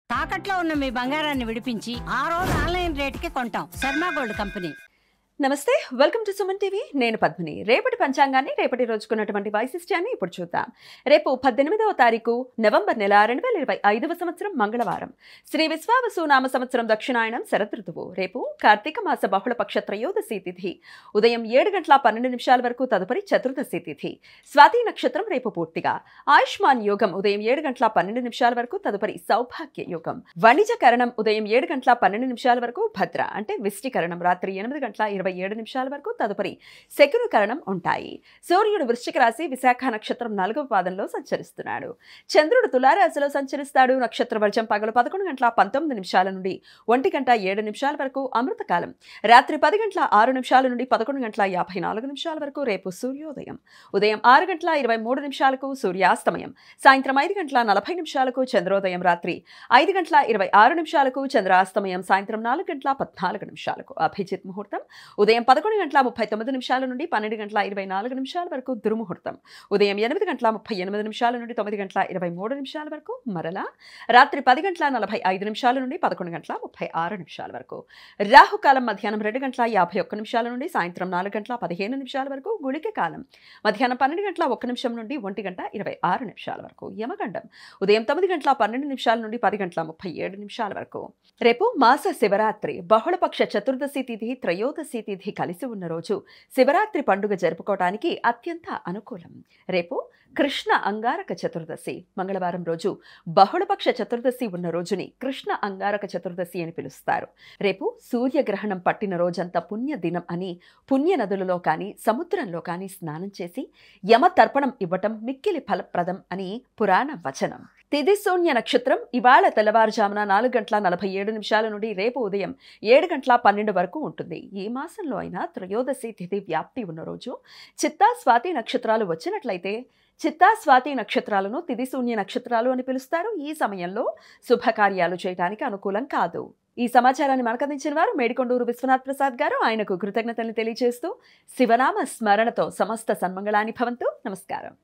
తాకట్లో ఉన్న మీ బంగారాన్ని విడిపించి ఆ రోజు ఆన్లైన్ రేటుకి కొంటాం. Sharma gold company. నమస్తే, వెల్కమ్ టు సుమన్ టీవీ. నేను పద్మిని. రేపటి పంచాంగాన్ని, రేపటి రోజుకున్నటువంటి వైశిష్ట్యాన్ని ఇప్పుడు చూద్దాం. రేపు 18వ తారీఖు నవంబర్ నెల 2025వ సంవత్సరం మంగళవారం. శ్రీ విశ్వావసునామ సంవత్సరం దక్షిణాయనం శరదృతువు. రేపు కార్తీక మాస బహుళపక్ష త్రయోదశి తిథి ఉదయం 7:12 వరకు, తదుపరి చతుర్దశి తిథి. స్వాతి నక్షత్రం రేపు పూర్తిగా. ఆయుష్మాన్ యోగం ఉదయం 7:12 వరకు, తదుపరి సౌభాగ్య యోగం. వణిజ కరణం ఉదయం 7:12 వరకు, భద్ర అంటే విష్టికరణం రాత్రి 8:27 వరకు, తదుపరి శకున కరణం ఉంటాయి. సూర్యుడు వృశ్చిక రాశి విశాఖ నక్షత్రం 4వ పాదంలో సంచరిస్తున్నాడు. చంద్రుడు తులారాశిలో సంచరిస్తాడు. నక్షత్ర వర్జం పగలు 11:19 నుండి 1:07 వరకు, అమృతకాలం రాత్రి 10:06 నుండి 11:54 వరకు. రేపు సూర్యోదయం ఉదయం 6:23 సూర్యాస్తమయం సాయంత్రం 5:40 చంద్రోదయం రాత్రి 5:26 చంద్రాస్తమయం సాయంత్రం 4:14 అభిజిత్ ముహూర్తం ఉదయం 11:39 నుండి 12:24 వరకు, దుర్ముహూర్తం ఉదయం 8:38 నుండి 9:23 వరకు, మరలా రాత్రి 10:45 నుండి 11:36 వరకు. రాహుకాలం మధ్యాహ్నం 2:51 నుండి సాయంత్రం 4:15 వరకు. గుళిక కాలం మధ్యాహ్నం 12:01 నుండి 1:26 వరకు. యమగండం ఉదయం 9:12 నుండి 10:37 వరకు. రేపు మాస శివరాత్రి బహుళపక్ష చతుర్దశి తిథి త్రయోదశి తిథి కలిసి ఉన్న రోజు. శివరాత్రి పండుగ జరుపుకోవడానికి అత్యంత అనుకూలం. రేపు కృష్ణ అంగారక చతుర్దశి మంగళవారం రోజు. బహుళపక్ష చతుర్దశి ఉన్న రోజుని కృష్ణ అంగారక చతుర్దశి అని పిలుస్తారు. రేపు సూర్యగ్రహణం పట్టిన రోజంతా పుణ్య దినం అని పుణ్య నదులలో కానీ సముద్రంలో కానీ స్నానం చేసి యమ తర్పణం ఇవ్వటం మిక్కిలి ఫలప్రదం అని పురాణ వచనం. తిథి శూన్య నక్షత్రం ఇవాళ తెల్లవారుజామున 4:47 నుండి రేపు ఉదయం 7:12 వరకు ఉంటుంది. ఈ మాసంలో అయినా త్రయోదశి తిథి వ్యాప్తి ఉన్న రోజు. చిత్తా స్వాతి నక్షత్రాలు వచ్చినట్లయితే చిత్తా స్వాతి నక్షత్రాలను తిథి శూన్య నక్షత్రాలు అని పిలుస్తారు. ఈ సమయంలో శుభకార్యాలు చేయడానికి అనుకూలం కాదు. ఈ సమాచారాన్ని మనకు అందించిన వారు మేడికొండూరు విశ్వనాథ్ ప్రసాద్ గారు. ఆయనకు కృతజ్ఞతలు తెలియజేస్తూ శివనామ స్మరణతో సమస్త సన్మంగళాని భవంతు. నమస్కారం.